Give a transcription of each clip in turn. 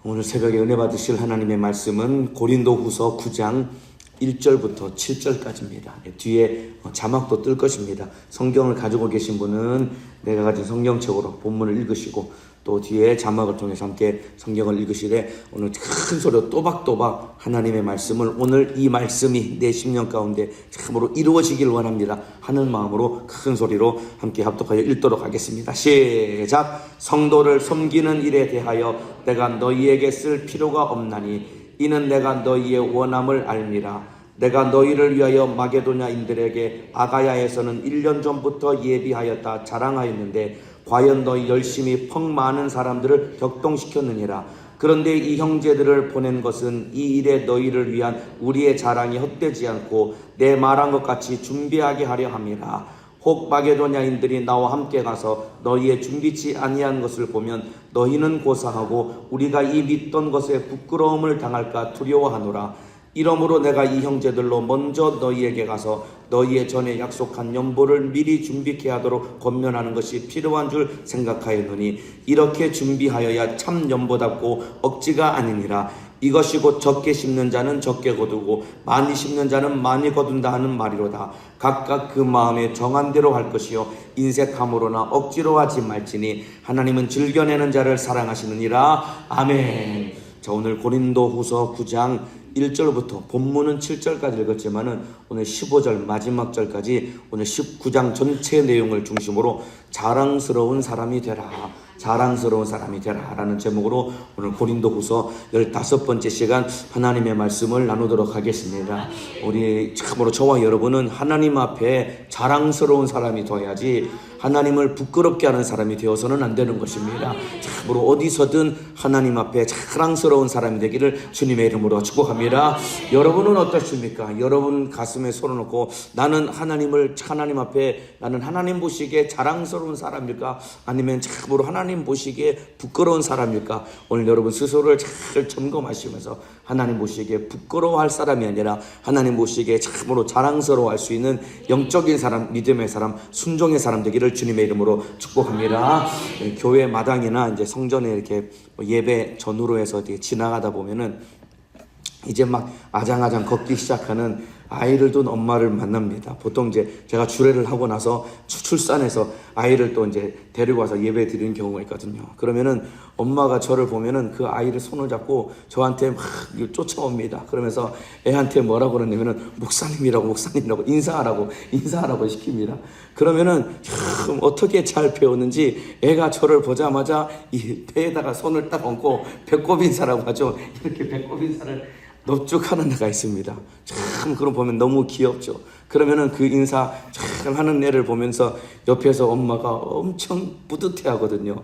오늘 새벽에 은혜 받으실 하나님의 말씀은 고린도후서 9장 1절부터 7절까지입니다. 뒤에 자막도 뜰 것입니다. 성경을 가지고 계신 분은 내가 가진 성경책으로 본문을 읽으시고 또 뒤에 자막을 통해서 함께 성경을 읽으시되 오늘 큰 소리로 또박또박 하나님의 말씀을 오늘 이 말씀이 내 심령 가운데 참으로 이루어지길 원합니다 하는 마음으로 큰 소리로 함께 합독하여 읽도록 하겠습니다. 시작. 성도를 섬기는 일에 대하여 내가 너희에게 쓸 필요가 없나니 이는 내가 너희의 원함을 알미라. 내가 너희를 위하여 마게도냐인들에게 아가야에서는 1년 전부터 예비하였다 자랑하였는데 과연 너희 열심히 펑 많은 사람들을 격동시켰느니라. 그런데 이 형제들을 보낸 것은 이 일에 너희를 위한 우리의 자랑이 헛되지 않고 내 말한 것 같이 준비하게 하려 함이라. 혹 마게도냐인들이 나와 함께 가서 너희의 준비치 아니한 것을 보면 너희는 고사하고 우리가 이 믿던 것에 부끄러움을 당할까 두려워하노라. 이러므로 내가 이 형제들로 먼저 너희에게 가서 너희의 전에 약속한 연보를 미리 준비케 하도록 권면하는 것이 필요한 줄 생각하였노니 이렇게 준비하여야 참 연보답고 억지가 아니니라. 이것이 곧 적게 심는 자는 적게 거두고 많이 심는 자는 많이 거둔다 하는 말이로다. 각각 그 마음에 정한 대로 할 것이요 인색함으로나 억지로 하지 말지니 하나님은 즐겨내는 자를 사랑하시느니라. 아멘. 자, 오늘 고린도후서 9장 1절부터 본문은 7절까지 읽었지만은 오늘 15절 마지막 절까지 오늘 19장 전체 내용을 중심으로 자랑스러운 사람이 되라, 자랑스러운 사람이 되라 라는 제목으로 오늘 고린도후서 15번째 시간 하나님의 말씀을 나누도록 하겠습니다. 우리 참으로 저와 여러분은 하나님 앞에 자랑스러운 사람이 되어야지 하나님을 부끄럽게 하는 사람이 되어서는 안 되는 것입니다. 참으로 어디서든 하나님 앞에 자랑스러운 사람이 되기를 주님의 이름으로 축복합니다. 여러분은 어떠십니까? 여러분 가슴에 손을 놓고 나는 하나님 앞에 나는 하나님 보시기에 자랑스러운 사람일까? 아니면 참으로 하나님 보시기에 부끄러운 사람일까? 오늘 여러분 스스로를 잘 점검하시면서 하나님 보시기에 부끄러워할 사람이 아니라 하나님 보시기에 참으로 자랑스러워할 수 있는 영적인 사람, 믿음의 사람, 순종의 사람 되기를 주님의 이름으로 축복합니다. 교회 마당이나 이제 성전에 이렇게 예배 전후로 해서 지나가다 보면은 이제 막 아장아장 걷기 시작하는 아이를 둔 엄마를 만납니다. 보통 이제 제가 주례를 하고 나서 출산해서 아이를 또 이제 데리고 와서 예배 드리는 경우가 있거든요. 그러면은 엄마가 저를 보면은 그 아이를 손을 잡고 저한테 막 쫓아옵니다. 그러면서 애한테 뭐라고 그러냐면은 목사님이라고 인사하라고 시킵니다. 그러면은 참 어떻게 잘 배웠는지 애가 저를 보자마자 이 배에다가 손을 딱 얹고 배꼽 인사라고 하죠. 이렇게 배꼽 인사를 넙죽하는 애가 있습니다. 참 그럼 보면 너무 귀엽죠. 그러면은 그 인사 잘 하는 애를 보면서 옆에서 엄마가 엄청 뿌듯해 하거든요.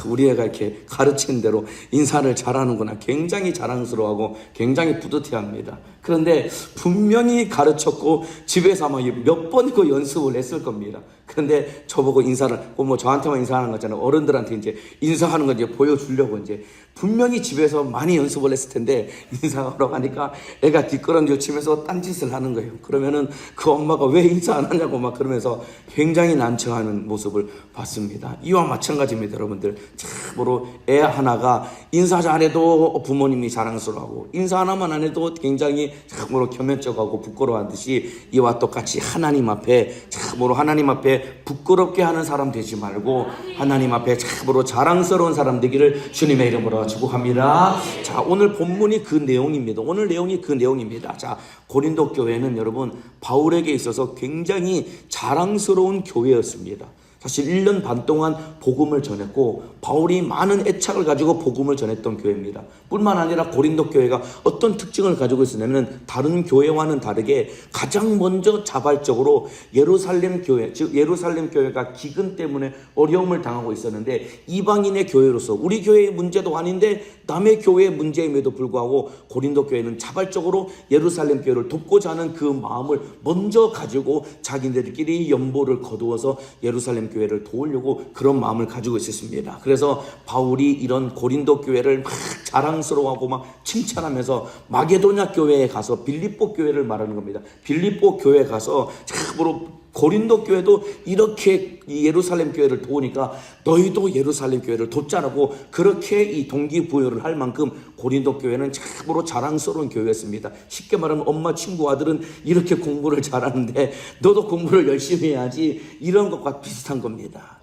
우리 애가 이렇게 가르친 대로 인사를 잘하는구나. 굉장히 자랑스러워하고 굉장히 뿌듯해 합니다. 그런데 분명히 가르쳤고 집에서 아마 몇 번이고 연습을 했을 겁니다. 그런데 저보고 인사를, 뭐 저한테만 인사하는 거잖아요. 어른들한테 이제 인사하는 거 이제 보여주려고 이제 분명히 집에서 많이 연습을 했을 텐데 인사하러 가니까 애가 뒷걸음질 치면서 딴짓을 하는 거예요. 그러면은 그 엄마가 왜 인사 안 하냐고 막 그러면서 굉장히 난처하는 모습을 봤습니다. 이와 마찬가지입니다, 여러분들. 참으로 애 하나가 인사 잘해도 부모님이 자랑스러워하고 인사 하나만 안 해도 굉장히 참으로 겸연쩍하고 부끄러워하듯이 이와 똑같이 하나님 앞에 참으로 하나님 앞에 부끄럽게 하는 사람 되지 말고 하나님 앞에 참으로 자랑스러운 사람 되기를 주님의 이름으로 축복합니다. 자, 오늘 본문이 그 내용입니다. 오늘 내용이 그 내용입니다. 자, 고린도 교회는 여러분 바울에게 있어서 굉장히 자랑스러운 교회였습니다. 사실 1년 반 동안 복음을 전했고 바울이 많은 애착을 가지고 복음을 전했던 교회입니다. 뿐만 아니라 고린도 교회가 어떤 특징을 가지고 있었냐면 다른 교회와는 다르게 가장 먼저 자발적으로 예루살렘 교회, 즉 예루살렘 교회가 기근 때문에 어려움을 당하고 있었는데 이방인의 교회로서 우리 교회의 문제도 아닌데 남의 교회의 문제임에도 불구하고 고린도 교회는 자발적으로 예루살렘 교회를 돕고자 하는 그 마음을 먼저 가지고 자기들끼리 연보를 거두어서 예루살렘 교회를 도우려고 그런 마음을 가지고 있었습니다. 그래서 바울이 이런 고린도 교회를 막 자랑스러워하고 막 칭찬하면서 마게도냐 교회에 가서 빌립보 교회를 말하는 겁니다. 빌립보 교회에 가서 참으로 고린도 교회도 이렇게 이 예루살렘 교회를 도우니까 너희도 예루살렘 교회를 돕자라고 그렇게 이 동기부여를 할 만큼 고린도 교회는 참으로 자랑스러운 교회였습니다. 쉽게 말하면 엄마 친구 아들은 이렇게 공부를 잘하는데 너도 공부를 열심히 해야지, 이런 것과 비슷한 겁니다.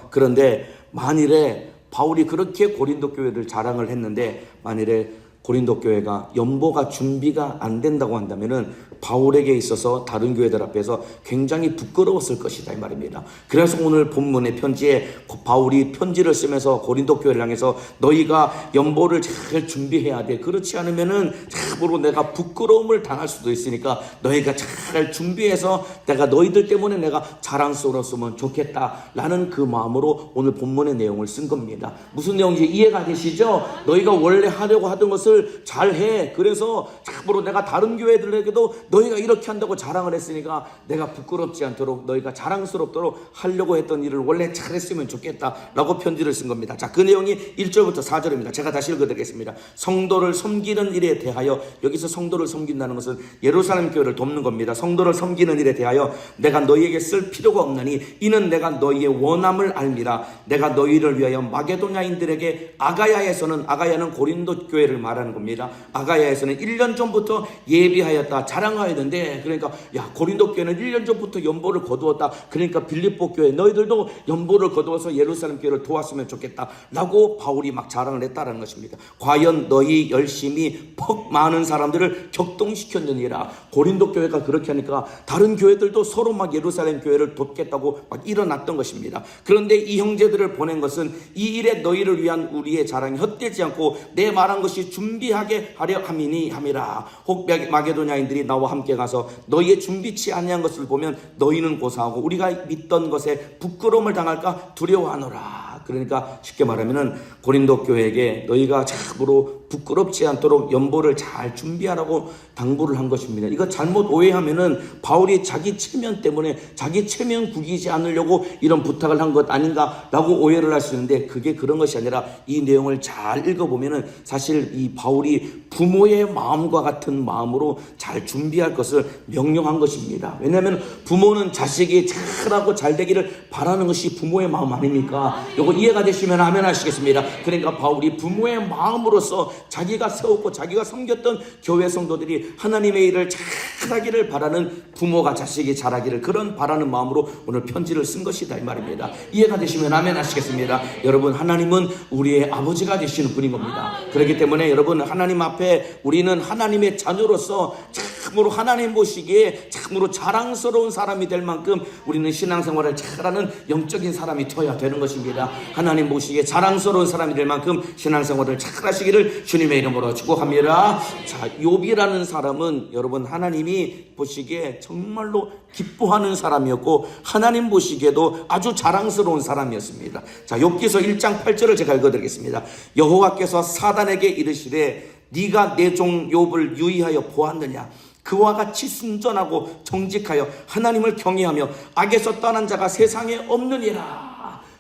그런데 만일에 바울이 그렇게 고린도 교회를 자랑을 했는데 만일에 고린도 교회가 연보가 준비가 안 된다고 한다면은 바울에게 있어서 다른 교회들 앞에서 굉장히 부끄러웠을 것이다 이 말입니다. 그래서 오늘 본문의 편지에 바울이 편지를 쓰면서 고린도 교회를 향해서 너희가 연보를 잘 준비해야 돼. 그렇지 않으면은 참으로 내가 부끄러움을 당할 수도 있으니까 너희가 잘 준비해서 내가 너희들 때문에 내가 자랑스러웠으면 좋겠다라는 그 마음으로 오늘 본문의 내용을 쓴 겁니다. 무슨 내용인지 이해가 되시죠? 너희가 원래 하려고 하던 것을 잘해. 그래서 참으로 내가 다른 교회들에게도 너희가 이렇게 한다고 자랑을 했으니까 내가 부끄럽지 않도록 너희가 자랑스럽도록 하려고 했던 일을 원래 잘했으면 좋겠다라고 편지를 쓴 겁니다. 자, 그 내용이 1절부터 4절입니다. 제가 다시 읽어드리겠습니다. 성도를 섬기는 일에 대하여, 여기서 성도를 섬긴다는 것은 예루살렘 교회를 돕는 겁니다. 성도를 섬기는 일에 대하여 내가 너희에게 쓸 필요가 없나니 이는 내가 너희의 원함을 알미라. 내가 너희를 위하여 마게도냐인들에게 아가야는 고린도 교회를 말하는 겁니다. 아가야에서는 1년 전부터 예비하였다, 자랑하였는데, 그러니까 야, 고린도 교회는 1년 전부터 연보를 거두었다. 그러니까 빌립보 교회 너희들도 연보를 거두어서 예루살렘 교회를 도왔으면 좋겠다 라고 바울이 막 자랑을 했다는 것입니다. 과연 너희 열심히 퍽 많은 사람들을 격동시켰느니라. 고린도 교회가 그렇게 하니까 다른 교회들도 서로 막 예루살렘 교회를 돕겠다고 막 일어났던 것입니다. 그런데 이 형제들을 보낸 것은 이 일에 너희를 위한 우리의 자랑이 헛되지 않고 내 말한 것이 준비하게 하려 함이라. 혹 마게도냐인들이 나와 함께 가서 너희의 준비치 아니한 것을 보면 너희는 고사하고 우리가 믿던 것에 부끄러움을 당할까 두려워하노라. 그러니까 쉽게 말하면은 고린도 교회에게 너희가 참으로 부끄럽지 않도록 연보를 잘 준비하라고 당부를 한 것입니다. 이거 잘못 오해하면은 바울이 자기 체면 때문에 자기 체면 구기지 않으려고 이런 부탁을 한 것 아닌가라고 오해를 할 수 있는데 그게 그런 것이 아니라 이 내용을 잘 읽어보면은 사실 이 바울이 부모의 마음과 같은 마음으로 잘 준비할 것을 명령한 것입니다. 왜냐하면 부모는 자식이 잘하고 잘 되기를 바라는 것이 부모의 마음 아닙니까? 이거 이해가 되시면 아멘 하시겠습니다. 그러니까 바울이 부모의 마음으로서 자기가 세웠고 자기가 섬겼던 교회 성도들이 하나님의 일을 잘하기를 바라는, 부모가 자식이 잘하기를 그런 바라는 마음으로 오늘 편지를 쓴 것이다 이 말입니다. 이해가 되시면 아멘 하시겠습니다. 여러분, 하나님은 우리의 아버지가 되시는 분인 겁니다. 그렇기 때문에 여러분, 하나님 앞에 우리는 하나님의 자녀로서 참으로 하나님 보시기에 참으로 자랑스러운 사람이 될 만큼 우리는 신앙생활을 잘하는 영적인 사람이 되어야 되는 것입니다. 하나님 보시기에 자랑스러운 사람이 될 만큼 신앙생활을 잘하시기를 주님의 이름으로 축복합니다. 자, 욥이라는 사람은 여러분 하나님이 보시기에 정말로 기뻐하는 사람이었고 하나님 보시기에도 아주 자랑스러운 사람이었습니다. 자, 욥기서 1장 8절을 제가 읽어드리겠습니다. 여호와께서 사단에게 이르시되 네가 내 종 욥을 유의하여 보았느냐? 그와 같이 순전하고 정직하여 하나님을 경외하며 악에서 떠난 자가 세상에 없느니라.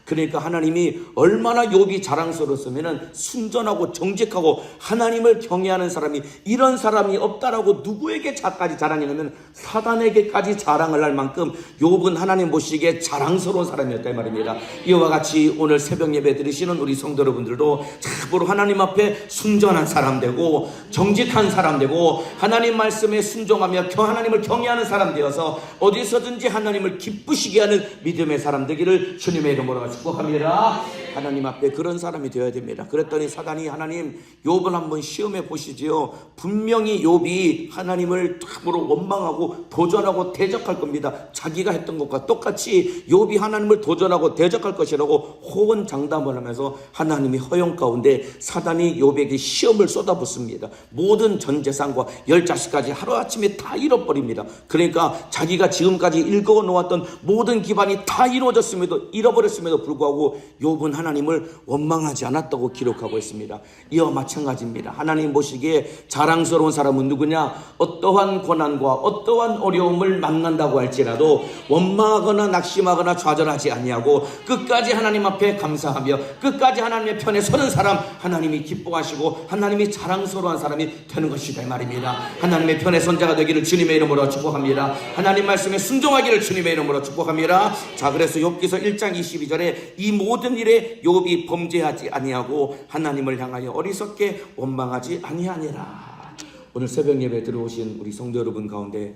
그러니까 하나님이 얼마나 욥이 자랑스러웠으면 순전하고 정직하고 하나님을 경외하는 사람이, 이런 사람이 없다라고 누구에게까지 자랑했냐면 사단에게까지 자랑을 할 만큼 욥은 하나님 보시기에 자랑스러운 사람이었다 이 말입니다. 이와 같이 오늘 새벽 예배 드리시는 우리 성도 여러분들도 참으로 하나님 앞에 순전한 사람 되고 정직한 사람 되고 하나님 말씀에 순종하며 하나님을 경외하는 사람 되어서 어디서든지 하나님을 기쁘시게 하는 믿음의 사람 되기를 주님의 이름으로 축복합니다. 하나님 앞에 그런 사람이 되어야 됩니다. 그랬더니 사단이 하나님 욥을 한번 시험해 보시지요. 분명히 욥이 하나님을 참으로 원망하고 도전하고 대적할 겁니다. 자기가 했던 것과 똑같이 욥이 하나님을 도전하고 대적할 것이라고 호언장담을 하면서 하나님이 허용 가운데 사단이 욥에게 시험을 쏟아붓습니다. 모든 전 재산과 10자식까지 하루아침에 다 잃어버립니다. 그러니까 자기가 지금까지 일궈 놓았던 모든 기반이 다 잃어버렸음에도 불구하고 욥은 하나님을 원망하지 않았다고 기록하고 있습니다. 이와 마찬가지입니다. 하나님 보시기에 자랑스러운 사람은 누구냐? 어떠한 고난과 어떠한 어려움을 만난다고 할지라도 원망하거나 낙심하거나 좌절하지 아니하고 끝까지 하나님 앞에 감사하며 끝까지 하나님의 편에 서는 사람, 하나님이 기뻐하시고 하나님이 자랑스러운 사람이 되는 것이다 이 말입니다. 하나님의 편에 선 자가 되기를 주님의 이름으로 축복합니다. 하나님 말씀에 순종하기를 주님의 이름으로 축복합니다. 자, 그래서 욥기서 1장 22절에 이 모든 일에 욥이 범죄하지 아니하고 하나님을 향하여 어리석게 원망하지 아니하니라. 오늘 새벽 예배 들어오신 우리 성도 여러분 가운데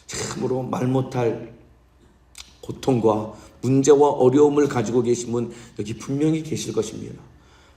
참으로 말 못할 고통과 문제와 어려움을 가지고 계신 분 여기 분명히 계실 것입니다.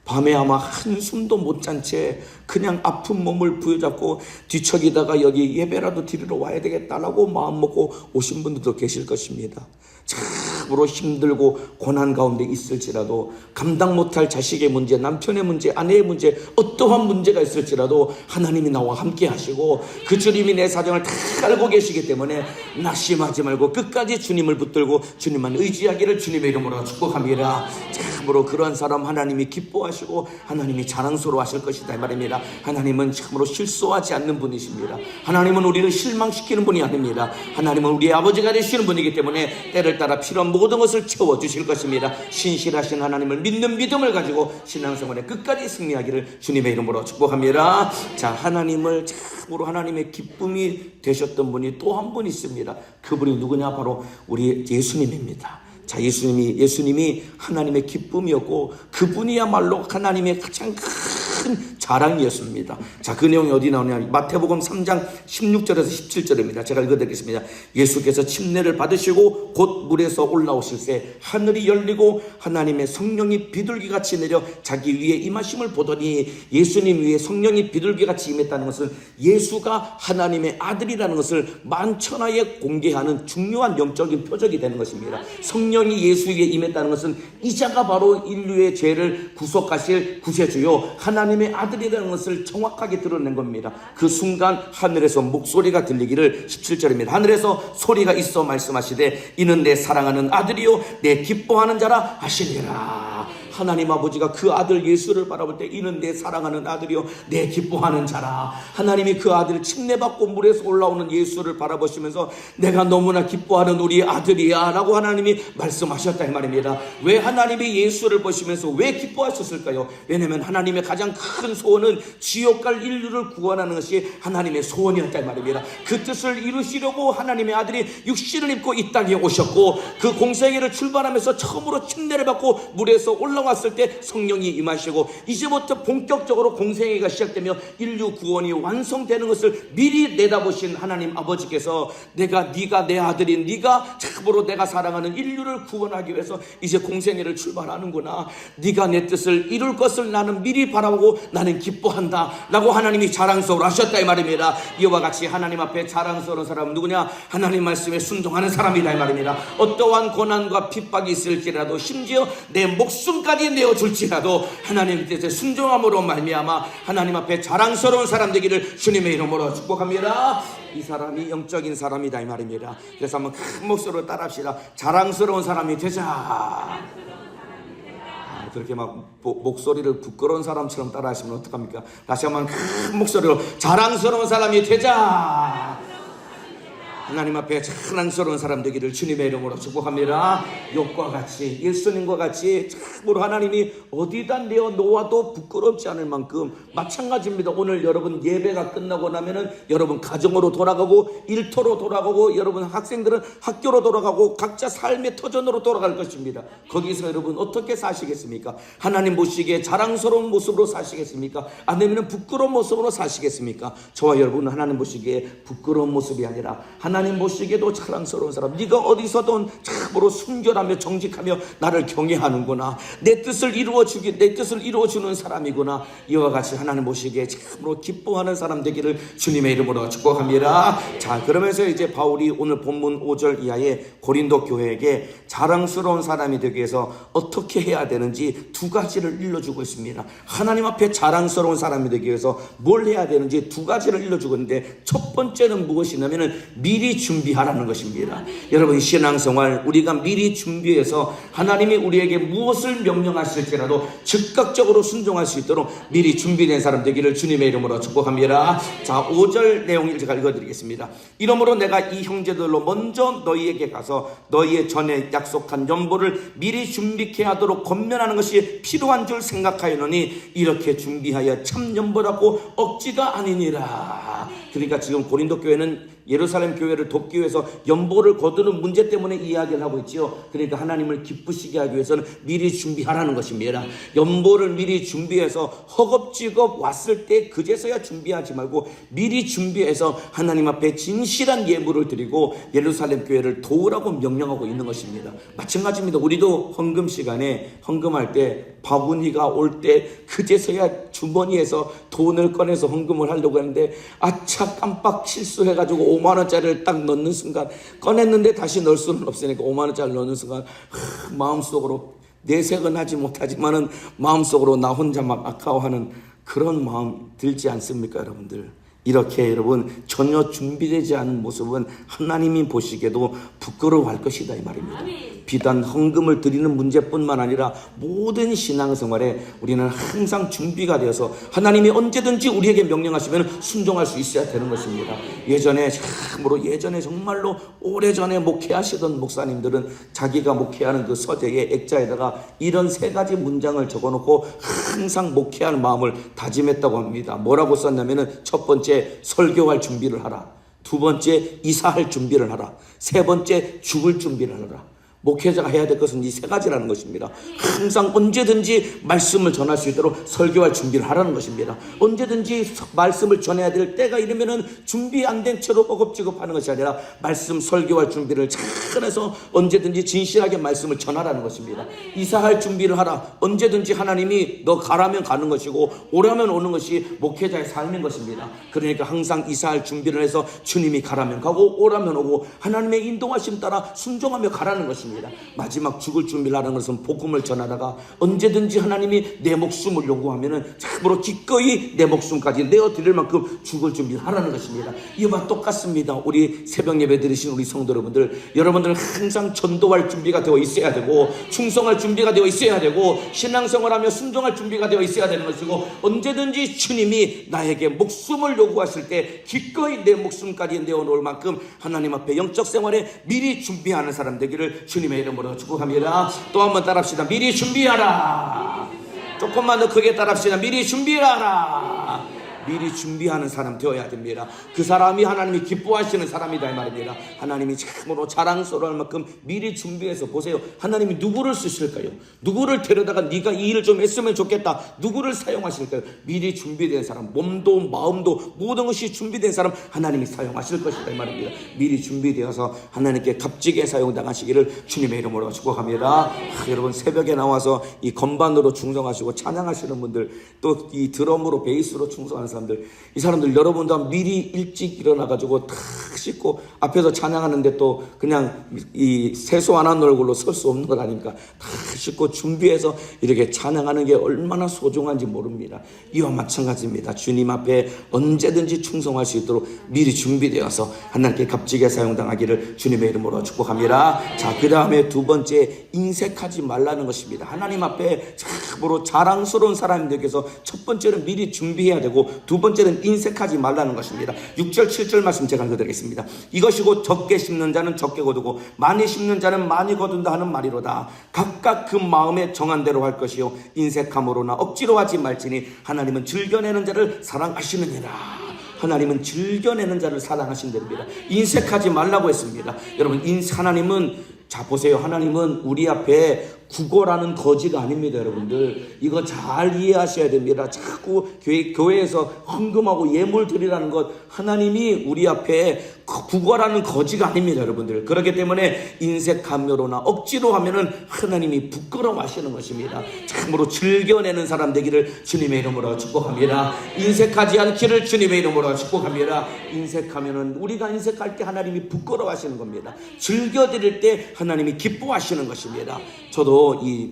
밤에 아마 한숨도 못 잔 채 그냥 아픈 몸을 부여잡고 뒤척이다가 여기 예배라도 드리러 와야 되겠다라고 마음먹고 오신 분들도 계실 것입니다. 참으로 힘들고 고난 가운데 있을지라도 감당 못할 자식의 문제, 남편의 문제, 아내의 문제, 어떠한 문제가 있을지라도 하나님이 나와 함께 하시고 그 주님이 내 사정을 다 알고 계시기 때문에 낙심하지 말고 끝까지 주님을 붙들고 주님만 의지하기를 주님의 이름으로 축복합니다. 참으로 그러한 사람 하나님이 기뻐하시고 하나님이 자랑스러워하실 것이다 이 말입니다. 하나님은 참으로 실수하지 않는 분이십니다. 하나님은 우리를 실망시키는 분이 아닙니다. 하나님은 우리의 아버지가 되시는 분이기 때문에 때를 따라 필요한 모든 것을 채워주실 것입니다. 신실하신 하나님을 믿는 믿음을 가지고 신앙생활에 끝까지 승리하기를 주님의 이름으로 축복합니다. 자, 하나님을 참으로 하나님의 기쁨이 되셨던 분이 또 한 분 있습니다. 그분이 누구냐? 바로 우리 예수님입니다. 자, 예수님이 하나님의 기쁨이었고 그분이야말로 하나님의 가장 큰 자랑이었습니다. 자, 그 내용이 어디 나오냐? 마태복음 3장 16절에서 17절입니다. 제가 읽어드리겠습니다. 예수께서 침례를 받으시고 곧 물에서 올라오실새 하늘이 열리고 하나님의 성령이 비둘기같이 내려 자기 위에 임하심을 보더니 예수님 위에 성령이 비둘기같이 임했다는 것은 예수가 하나님의 아들이라는 것을 만천하에 공개하는 중요한 영적인 표적이 되는 것입니다. 성령이 예수 위에 임했다는 것은 이자가 바로 인류의 죄를 구속하실 구세주요 하나님의 아들이라는 것을 정확하게 드러낸 겁니다. 그 순간 하늘에서 목소리가 들리기를 17절입니다. 하늘에서 소리가 있어 말씀하시되 이는 내 사랑하는 아들이요 내 기뻐하는 자라 하시니라. 하나님 아버지가 그 아들 예수를 바라볼 때 이는 내 사랑하는 아들이요 내 기뻐하는 자라. 하나님이 그 아들을 침례받고 물에서 올라오는 예수를 바라보시면서 내가 너무나 기뻐하는 우리 아들이야 라고 하나님이 말씀하셨다 이 말입니다. 왜 하나님이 예수를 보시면서 왜 기뻐하셨을까요? 왜냐하면 하나님의 가장 큰 소원은 지옥 갈 인류를 구원하는 것이 하나님의 소원이었다 이 말입니다. 그 뜻을 이루시려고 하나님의 아들이 육신을 입고 이 땅에 오셨고 그 공생애를 출발하면서 처음으로 침례를 받고 물에서 올라왔을 때 성령이 임하시고 이제부터 본격적으로 공생애가 시작되며 인류 구원이 완성되는 것을 미리 내다보신 하나님 아버지께서 네가 내 아들인 네가 참으로 내가 사랑하는 인류를 구원하기 위해서 이제 공생애를 출발하는구나. 네가 내 뜻을 이룰 것을 나는 미리 바라보고 나는 기뻐한다 라고 하나님이 자랑스러워 하셨다 이 말입니다. 이와 같이 하나님 앞에 자랑스러운 사람은 누구냐? 하나님 말씀에 순종하는 사람이다 이 말입니다. 어떠한 고난과 핍박이 있을지라도 심지어 내 목숨까지 내어줄지라도 하나님 뜻에 순종함으로 말미암아 하나님 앞에 자랑스러운 사람 되기를 주님의 이름으로 축복합니다. 이 사람이 영적인 사람이다 이 말입니다. 그래서 한번 큰 목소리로 따라합시다. 자랑스러운 사람이 되자. 그렇게 막 목소리를 부끄러운 사람처럼 따라하시면 어떡합니까? 다시 한번 큰 목소리로 자랑스러운 사람이 되자. 하나님 앞에 자랑스러운 사람 되기를 주님의 이름으로 축복합니다. 욥과 같이 예수님과 같이 참으로 하나님이 어디다 내어 놓아도 부끄럽지 않을 만큼 마찬가지입니다. 오늘 여러분 예배가 끝나고 나면은 여러분 가정으로 돌아가고 일터로 돌아가고 여러분 학생들은 학교로 돌아가고 각자 삶의 터전으로 돌아갈 것입니다. 거기서 여러분 어떻게 사시겠습니까? 하나님 보시기에 자랑스러운 모습으로 사시겠습니까? 아니면 부끄러운 모습으로 사시겠습니까? 저와 여러분은 하나님 보시기에 부끄러운 모습이 아니라 하나님 보시기에도 자랑스러운 사람, 네가 어디서든 참으로 순결하며 정직하며 나를 경외하는구나, 내 뜻을 이루어주는 사람이구나. 이와 같이 하나님 보시기에 참으로 기뻐하는 사람 되기를 주님의 이름으로 축복합니다. 자, 그러면서 이제 바울이 오늘 본문 5절 이하의 고린도 교회에게 자랑스러운 사람이 되기 위해서 어떻게 해야 되는지 두 가지를 일러주고 있습니다. 하나님 앞에 자랑스러운 사람이 되기 위해서 뭘 해야 되는지 두 가지를 일러주고 있는데, 첫 번째는 무엇이냐면은 미리 미리 준비하라는 것입니다. 여러분, 신앙생활 우리가 미리 준비해서 하나님이 우리에게 무엇을 명령하실지라도 즉각적으로 순종할 수 있도록 미리 준비된 사람 되기를 주님의 이름으로 축복합니다. 자, 5절 내용을 제가 읽어드리겠습니다. 이러므로 내가 이 형제들로 먼저 너희에게 가서 너희의 전에 약속한 연보를 미리 준비케 하도록 권면하는 것이 필요한 줄 생각하였노니 이렇게 준비하여 참 연보라고 억지가 아니니라. 그러니까 지금 고린도 교회는 예루살렘 교회를 돕기 위해서 연보를 거두는 문제 때문에 이야기를 하고 있지요. 그러니까 하나님을 기쁘시게 하기 위해서는 미리 준비하라는 것입니다. 연보를 미리 준비해서 허겁지겁 왔을 때 그제서야 준비하지 말고 미리 준비해서 하나님 앞에 진실한 예물을 드리고 예루살렘 교회를 도우라고 명령하고 있는 것입니다. 마찬가지입니다. 우리도 헌금 시간에 헌금할 때 바구니가 올 때 그제서야 주머니에서 돈을 꺼내서 헌금을 하려고 했는데 아차 깜빡 실수해가지고 5만원짜리를 딱 넣는 순간, 꺼냈는데 다시 넣을 수는 없으니까 5만원짜리를 넣는 순간 마음속으로, 내색은 하지 못하지만은 마음속으로 나 혼자 막 아까워하는 그런 마음 들지 않습니까, 여러분들? 이렇게 여러분 전혀 준비되지 않은 모습은 하나님이 보시기에도 부끄러워할 것이다 이 말입니다. 비단 헌금을 드리는 문제뿐만 아니라 모든 신앙생활에 우리는 항상 준비가 되어서 하나님이 언제든지 우리에게 명령하시면 순종할 수 있어야 되는 것입니다. 예전에 정말로 오래전에 목회하시던 목사님들은 자기가 목회하는 그 서재의 액자에다가 이런 3가지 문장을 적어놓고 항상 목회할 마음을 다짐했다고 합니다. 뭐라고 썼냐면은 첫 번째 설교할 준비를 하라, 2번째 이사할 준비를 하라, 3번째 죽을 준비를 하라. 목회자가 해야 될 것은 이 3가지라는 것입니다. 항상 언제든지 말씀을 전할 수 있도록 설교할 준비를 하라는 것입니다. 언제든지 말씀을 전해야 될 때가 이르면은 준비 안 된 채로 허겁지겁하는 것이 아니라 말씀 설교할 준비를 잘 해서 언제든지 진실하게 말씀을 전하라는 것입니다. 이사할 준비를 하라. 언제든지 하나님이 너 가라면 가는 것이고 오라면 오는 것이 목회자의 삶인 것입니다. 그러니까 항상 이사할 준비를 해서 주님이 가라면 가고 오라면 오고 하나님의 인도하심 따라 순종하며 가라는 것입니다. 마지막 죽을 준비를 하는 것은 복음을 전하다가 언제든지 하나님이 내 목숨을 요구하면은 참으로 기꺼이 내 목숨까지 내어드릴 만큼 죽을 준비를 하라는 것입니다. 이와 똑같습니다. 우리 새벽 예배 드리신 우리 성도 여러분들 항상 전도할 준비가 되어 있어야 되고 충성할 준비가 되어 있어야 되고 신앙생활하며 순종할 준비가 되어 있어야 되는 것이고 언제든지 주님이 나에게 목숨을 요구하실 때 기꺼이 내 목숨까지 내어놓을 만큼 하나님 앞에 영적 생활에 미리 준비하는 사람 되기를 주님의 이름으로 축복합니다. 또 한번 따라합시다. 미리 준비하라. 조금만 더 크게 따라합시다. 미리 준비하라. 미리 준비하는 사람 되어야 됩니다. 그 사람이 하나님이 기뻐하시는 사람이다 이 말입니다. 하나님이 참으로 자랑스러울 만큼 미리 준비해서 보세요. 하나님이 누구를 쓰실까요? 누구를 데려다가 네가 이 일을 좀 했으면 좋겠다. 누구를 사용하실까요? 미리 준비된 사람, 몸도 마음도 모든 것이 준비된 사람 하나님이 사용하실 것이다 이 말입니다. 미리 준비되어서 하나님께 값지게 사용당하시기를 주님의 이름으로 축복합니다. 여러분 새벽에 나와서 이 건반으로 충성하시고 찬양하시는 분들, 또 이 드럼으로 베이스로 충성하는 사람들, 이 사람들 여러분도 미리 일찍 일어나가지고 탁 씻고 앞에서 찬양하는데 또 그냥 이 세수 안 한 얼굴로 설 수 없는 것 아닙니까? 탁 씻고 준비해서 이렇게 찬양하는 게 얼마나 소중한지 모릅니다. 이와 마찬가지입니다. 주님 앞에 언제든지 충성할 수 있도록 미리 준비되어서 하나님께 값지게 사용당하기를 주님의 이름으로 축복합니다. 자, 그 다음에 2번째, 인색하지 말라는 것입니다. 하나님 앞에 참으로 자랑스러운 사람들에게서 첫 번째는 미리 준비해야 되고 2번째는 인색하지 말라는 것입니다. 6절 7절 말씀 제가 읽어드리겠습니다. 이것이 곧 적게 심는 자는 적게 거두고 많이 심는 자는 많이 거둔다 하는 말이로다. 각각 그 마음에 정한 대로 할 것이요 인색함으로나 억지로 하지 말지니 하나님은 즐겨내는 자를 사랑하시느니라. 하나님은 즐겨내는 자를 사랑하신답니다. 인색하지 말라고 했습니다. 여러분 하나님은, 자 보세요, 하나님은 우리 앞에 국어라는 거지가 아닙니다. 여러분들 이거 잘 이해하셔야 됩니다. 자꾸 교회에서 헌금하고 예물 드리라는 것, 하나님이 우리 앞에 국어라는 거지가 아닙니다. 여러분들 그렇기 때문에 인색함으로나 억지로 하면은 하나님이 부끄러워하시는 것입니다. 참으로 즐겨내는 사람 되기를 주님의 이름으로 축복합니다. 인색하지 않기를 주님의 이름으로 축복합니다. 인색하면은, 우리가 인색할 때 하나님이 부끄러워하시는 겁니다. 즐겨드릴 때 하나님이 기뻐하시는 것입니다. 저도 이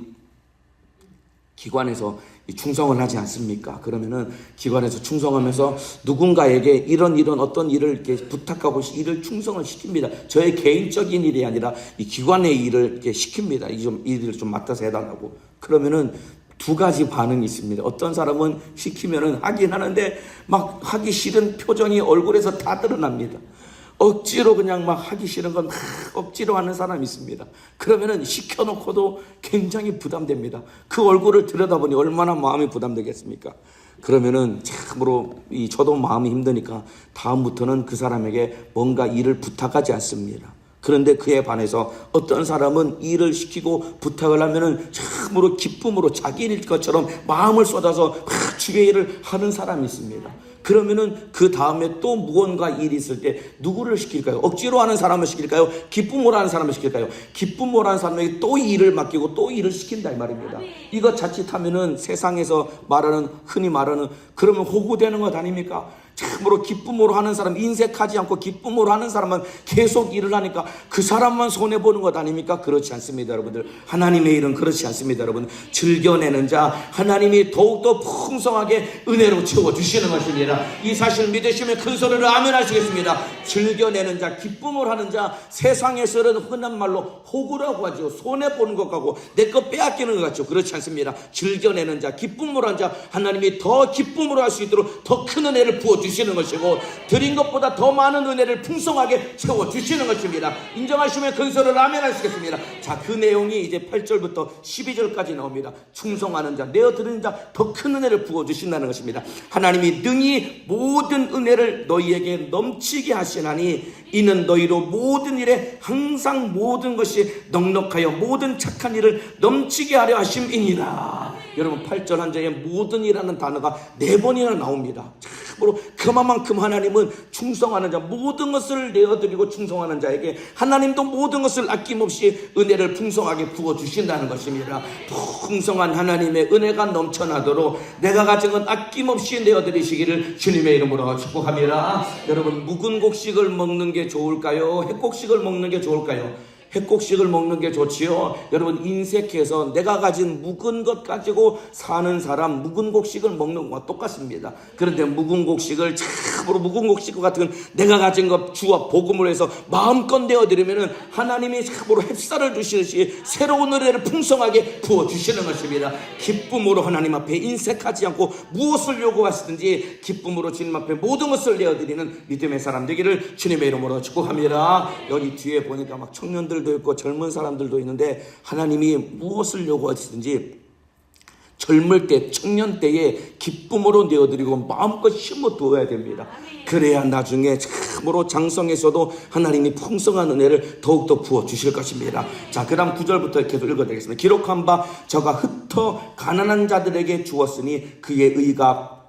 기관에서 충성을 하지 않습니까? 그러면은 기관에서 충성하면서 누군가에게 이런 어떤 일을 이렇게 부탁하고 일을 충성을 시킵니다. 저의 개인적인 일이 아니라 이 기관의 일을 이렇게 시킵니다. 이 일을 좀 맡아서 해달라고. 그러면은 두 가지 반응이 있습니다. 어떤 사람은 시키면은 하긴 하는데 막 하기 싫은 표정이 얼굴에서 다 드러납니다. 억지로 그냥 막 하기 싫은 건 막 억지로 하는 사람이 있습니다. 그러면은 시켜놓고도 굉장히 부담됩니다. 그 얼굴을 들여다보니 얼마나 마음이 부담되겠습니까? 그러면은 참으로 저도 마음이 힘드니까 다음부터는 그 사람에게 뭔가 일을 부탁하지 않습니다. 그런데 그에 반해서 어떤 사람은 일을 시키고 부탁을 하면은 참으로 기쁨으로 자기 일 것처럼 마음을 쏟아서 막 주의 일을 하는 사람이 있습니다. 그러면은 그 다음에 또 무언가 일이 있을 때 누구를 시킬까요? 억지로 하는 사람을 시킬까요? 기쁨으로 하는 사람을 시킬까요? 기쁨으로 하는 사람에게 또 일을 맡기고 또 일을 시킨다 이 말입니다. 이거 자칫하면은 세상에서 흔히 말하는 그러면 호구되는 것 아닙니까? 참으로 기쁨으로 하는 사람, 인색하지 않고 기쁨으로 하는 사람은 계속 일을 하니까 그 사람만 손해보는 것 아닙니까? 그렇지 않습니다, 여러분들. 하나님의 일은 그렇지 않습니다, 여러분. 즐겨내는 자, 하나님이 더욱더 풍성하게 은혜로 채워주시는 것입니다. 이 사실을 믿으시면 큰 소리로 아멘 하시겠습니다. 즐겨내는 자, 기쁨을 하는 자, 세상에서는 흔한 말로 호구라고 하죠. 손해보는 것 같고 내 것 빼앗기는 것 같죠. 그렇지 않습니다. 즐겨내는 자, 기쁨으로 하는 자, 하나님이 더 기쁨으로 할 수 있도록 더 큰 은혜를 부어주시는 것이고 드린 것보다 더 많은 은혜를 풍성하게 채워주시는 것입니다. 인정하시면 큰 소리로 아멘 하시겠습니다. 자, 그 내용이 이제 8절부터 12절까지 나옵니다. 충성하는 자, 내어드리는 자, 더 큰 은혜를 부어주신다는 것입니다. 하나님이 능히 모든 은혜를 너희에게 넘치게 하시나니 이는 너희로 모든 일에 항상 모든 것이 넉넉하여 모든 착한 일을 넘치게 하려 하심이니라. 여러분 8절 한절에 모든 이라는 단어가 4번이나 나옵니다. 참으로 그만큼 하나님은 충성하는 자, 모든 것을 내어드리고 충성하는 자에게 하나님도 모든 것을 아낌없이 은혜를 풍성하게 부어주신다는 것입니다. 풍성한 하나님의 은혜가 넘쳐나도록 내가 가진 건 아낌없이 내어드리시기를 주님의 이름으로 축복합니다. 여러분 묵은 곡식을 먹는 게 좋을까요? 햇곡식을 먹는 게 좋을까요? 햇곡식을 먹는 게 좋지요. 여러분 인색해서 내가 가진 묵은 것 가지고 사는 사람 묵은 곡식을 먹는 것과 똑같습니다. 그런데 묵은 곡식을 참으로 묵은 곡식 같은 내가 가진 것 주와 복음을 해서 마음껏 내어드리면은 하나님이 참으로 햇살을 주시듯이 새로운 은혜를 풍성하게 부어주시는 것입니다. 기쁨으로 하나님 앞에 인색하지 않고 무엇을 요구하시든지 기쁨으로 주님 앞에 모든 것을 내어드리는 믿음의 사람 되기를 주님의 이름으로 축복합니다. 여기 뒤에 보니까 막 청년들 도 있고 젊은 사람들도 있는데 하나님이 무엇을 요구하시든지 젊을 때 청년 때에 기쁨으로 내어드리고 마음껏 힘을 두어야 됩니다. 그래야 나중에 참으로 장성에서도 하나님이 풍성한 은혜를 더욱더 부어주실 것입니다. 자, 그 다음 9절부터 계속 읽어드리겠습니다. 기록한 바 저가 흩어 가난한 자들에게 주었으니 그의 의가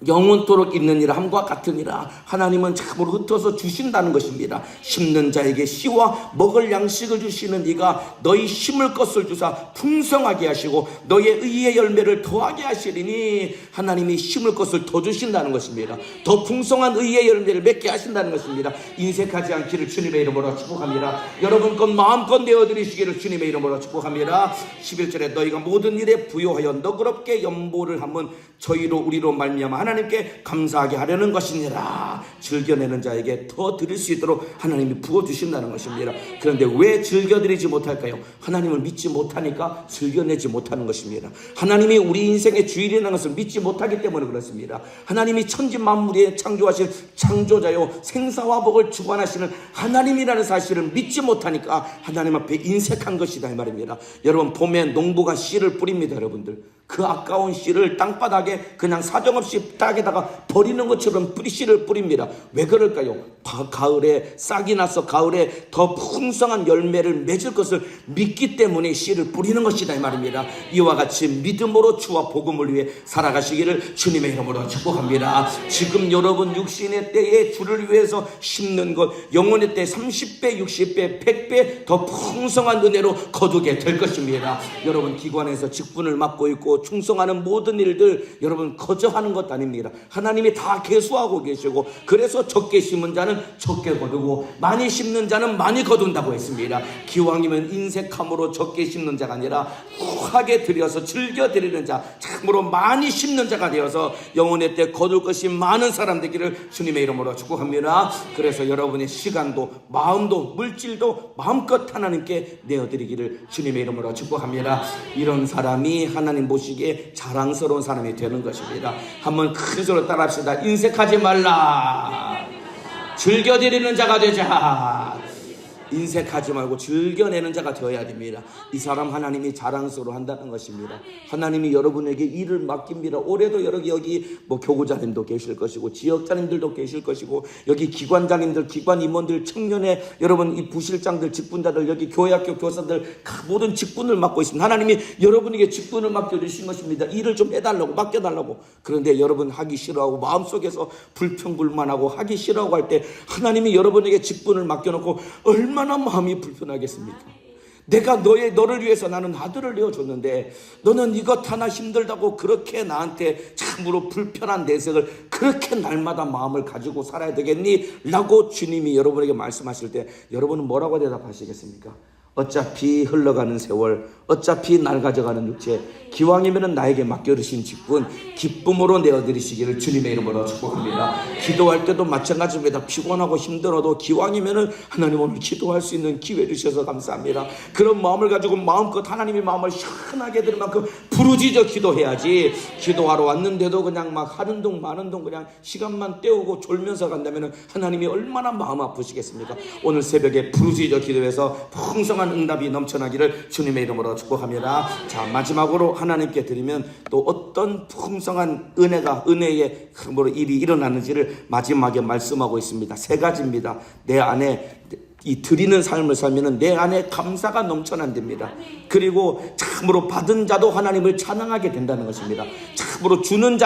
영원토록 있느니라 함과 같으니라. 하나님은 참으로 흩어서 주신다는 것입니다. 심는 자에게 씨와 먹을 양식을 주시는 이가 너희 심을 것을 주사 풍성하게 하시고 너희의 의의 열매를 더하게 하시리니 하나님이 심을 것을 더 주신다는 것입니다. 더 풍성한 의의 열매를 맺게 하신다는 것입니다. 인색하지 않기를 주님의 이름으로 축복합니다. 여러분 것 마음껏 내어드리시기를 주님의 이름으로 축복합니다. 11절에 너희가 모든 일에 부요하여 너그럽게 연보를 하면 저희로 우리로 말미암아 하나님께 감사하게 하려는 것이니라. 즐겨내는 자에게 더 드릴 수 있도록 하나님이 부어주신다는 것입니다. 그런데 왜 즐겨드리지 못할까요? 하나님을 믿지 못하니까 즐겨내지 못하는 것입니다. 하나님이 우리 인생의 주인이라는 것을 믿지 못하기 때문에 그렇습니다. 하나님이 천지만물에 창조하신 창조자요 생사와 복을 주관하시는 하나님이라는 사실을 믿지 못하니까 하나님 앞에 인색한 것이다 이 말입니다. 여러분 봄에 농부가 씨를 뿌립니다. 여러분들 그 아까운 씨를 땅바닥에 그냥 사정없이 땅에다가 버리는 것처럼 씨를 뿌립니다. 왜 그럴까요? 가을에 싹이 나서 가을에 더 풍성한 열매를 맺을 것을 믿기 때문에 씨를 뿌리는 것이다 이 말입니다. 이와 같이 믿음으로 주와 복음을 위해 살아가시기를 주님의 이름으로 축복합니다. 지금 여러분 육신의 때에 주를 위해서 심는 것 영혼의 때 30배 60배 100배 더 풍성한 은혜로 거두게 될 것입니다. 여러분 기관에서 직분을 맡고 있고 기도하고 충성하는 모든 일들 여러분 거저하는 것 아닙니다. 하나님이 다 계수하고 계시고, 그래서 적게 심은 자는 적게 거두고 많이 심는 자는 많이 거둔다고 했습니다. 기왕이면 인색함으로 적게 심는 자가 아니라 후하게 드려서 즐겨 드리는 자, 참으로 많이 심는 자가 되어서 영혼의 때 거둘 것이 많은 사람 되기를 주님의 이름으로 축복합니다. 그래서 여러분의 시간도 마음도 물질도 마음껏 하나님께 내어드리기를 주님의 이름으로 축복합니다. 이런 사람이 하나님 보시기에 자랑스러운 사람이 되는 것입니다. 한번 큰 소리로 따라합시다. 인색하지 말라. 즐겨드리는 자가 되자. 인색하지 말고 즐겨내는 자가 되어야 됩니다. 이 사람 하나님이 자랑스러워 한다는 것입니다. 하나님이 여러분에게 일을 맡깁니다. 올해도 여기 교구자님도 계실 것이고 지역자님들도 계실 것이고 여기 기관장님들, 기관 임원들, 청년회 여러분 이 부실장들, 직분자들, 여기 교회학교 교사들 모든 직분을 맡고 있습니다. 하나님이 여러분에게 직분을 맡겨주신 것입니다. 일을 좀 해달라고, 맡겨달라고. 그런데 여러분 하기 싫어하고 마음속에서 불평불만하고 하기 싫어하고 할 때 하나님이 여러분에게 직분을 맡겨놓고 얼마나 마음이 불편하겠습니까? 내가 너를 위해서 나는 아들을 내어줬는데 너는 이것 하나 힘들다고 그렇게 나한테 참으로 불편한 내색을 그렇게 날마다 마음을 가지고 살아야 되겠니? 라고 주님이 여러분에게 말씀하실 때 여러분은 뭐라고 대답하시겠습니까? 어차피 흘러가는 세월, 어차피 날 가져가는 육체, 기왕이면 나에게 맡겨주신 직분 기쁨으로 내어드리시기를 주님의 이름으로 축복합니다. 기도할 때도 마찬가지입니다. 피곤하고 힘들어도 기왕이면 하나님 오늘 기도할 수 있는 기회 주셔서 감사합니다. 그런 마음을 가지고 마음껏 하나님의 마음을 시원하게 들을 만큼 부르짖어 기도해야지. 기도하러 왔는데도 그냥 막 하는 동 마는 동 그냥 시간만 때우고 졸면서 간다면 하나님이 얼마나 마음 아프시겠습니까? 오늘 새벽에 부르짖어 기도해서 풍성한 응답이 넘쳐나기를 주님의 이름으로 축복합니다. 자, 마지막으로 하나님께 드리면 또 어떤 풍성한 은혜의 일이 일어나는지를 마지막에 말씀하고 있습니다. 3가지입니다. 내 안에 이 드리는 삶을 살면 내 안에 감사가 넘쳐난답니다. 그리고 참으로 받은 자도 하나님을 찬양하게 된다는 것입니다. 참으로 주는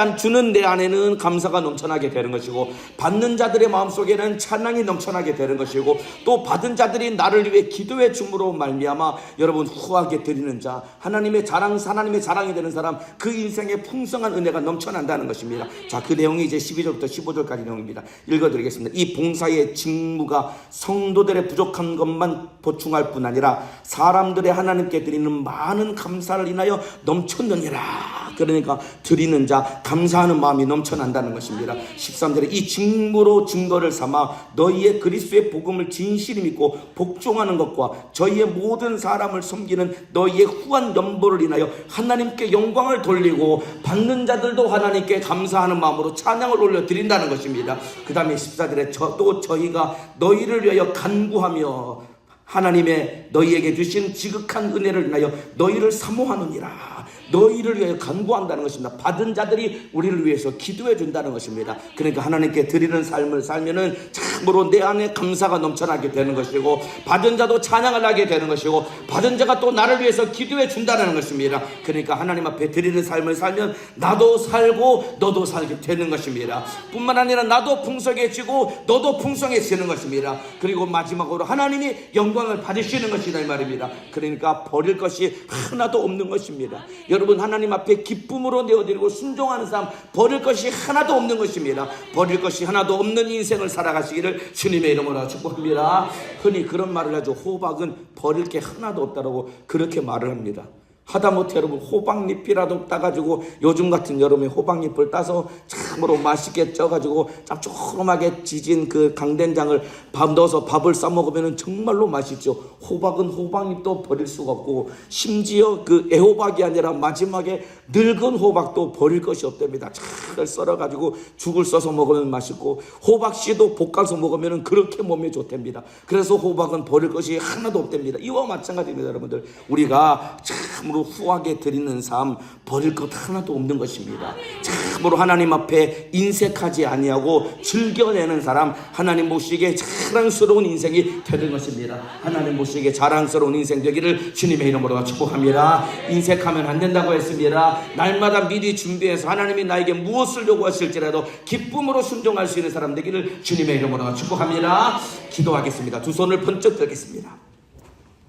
내 안에는 감사가 넘쳐나게 되는 것이고, 받는 자들의 마음속에는 찬양이 넘쳐나게 되는 것이고, 또 받은 자들이 나를 위해 기도해 줌으로 말미암아 여러분 후하게 드리는 자, 하나님의 자랑이 되는 사람, 그 인생에 풍성한 은혜가 넘쳐난다는 것입니다. 자, 그 내용이 이제 12절부터 15절까지 내용입니다. 읽어드리겠습니다. 이 봉사의 직무가 성도들의 부족한 것만 보충할 뿐 아니라 사람들의 하나님께 드리는 많은 감사를 인하여 넘쳤느니라. 그러니까 드리는 자, 감사하는 마음이 넘쳐난다는 것입니다. 13절에 이 직무로 증거를 삼아 너희의 그리스도의 복음을 진실히 믿고 복종하는 것과 저희의 모든 사람을 섬기는 너희의 후한 연보를 인하여 하나님께 영광을 돌리고 받는 자들도 하나님께 감사하는 마음으로 찬양을 올려드린다는 것입니다. 그 다음에 14절에 또 저희가 너희를 위하여 간구하며 하나님의 너희에게 주신 지극한 은혜를 인하여 너희를 사모하느니라. 너희를 위하여 간구한다는 것입니다. 받은 자들이 우리를 위해서 기도해 준다는 것입니다. 그러니까 하나님께 드리는 삶을 살면은 참으로 내 안에 감사가 넘쳐나게 되는 것이고, 받은 자도 찬양을 하게 되는 것이고, 받은 자가 또 나를 위해서 기도해 준다는 것입니다. 그러니까 하나님 앞에 드리는 삶을 살면 나도 살고 너도 살게 되는 것입니다. 뿐만 아니라 나도 풍성해지고 너도 풍성해지는 것입니다. 그리고 마지막으로 하나님이 영광을 받으시는 것이다 이 말입니다. 그러니까 버릴 것이 하나도 없는 것입니다. 여러분 하나님 앞에 기쁨으로 내어드리고 순종하는 삶, 버릴 것이 하나도 없는 것입니다. 버릴 것이 하나도 없는 인생을 살아가시기를 주님의 이름으로 축복합니다. 흔히 그런 말을 하죠. 호박은 버릴 게 하나도 없다라고 그렇게 말을 합니다. 하다못해 여러분 호박잎이라도 따가지고 요즘 같은 여름에 호박잎을 따서 참으로 맛있게 쪄가지고 짭조름하게 지진 그 강된장을 밥 넣어서 밥을 싸먹으면 정말로 맛있죠. 호박은 호박잎도 버릴 수가 없고, 심지어 그 애호박이 아니라 마지막에 늙은 호박도 버릴 것이 없답니다. 잘 썰어가지고 죽을 써서 먹으면 맛있고, 호박씨도 볶아서 먹으면 그렇게 몸에 좋답니다. 그래서 호박은 버릴 것이 하나도 없답니다. 이와 마찬가지입니다. 여러분들, 우리가 참으로 후하게 드리는 삶, 버릴 것 하나도 없는 것입니다. 참으로 하나님 앞에 인색하지 아니하고 즐겨내는 사람, 하나님 보시기에 자랑스러운 인생이 되는 것입니다. 하나님 보시기에 자랑스러운 인생 되기를 주님의 이름으로 축복합니다. 인색하면 안 된다고 했습니다. 날마다 미리 준비해서 하나님이 나에게 무엇을 요구하실지라도 기쁨으로 순종할 수 있는 사람 되기를 주님의 이름으로 축복합니다. 기도하겠습니다. 두 손을 번쩍 들겠습니다.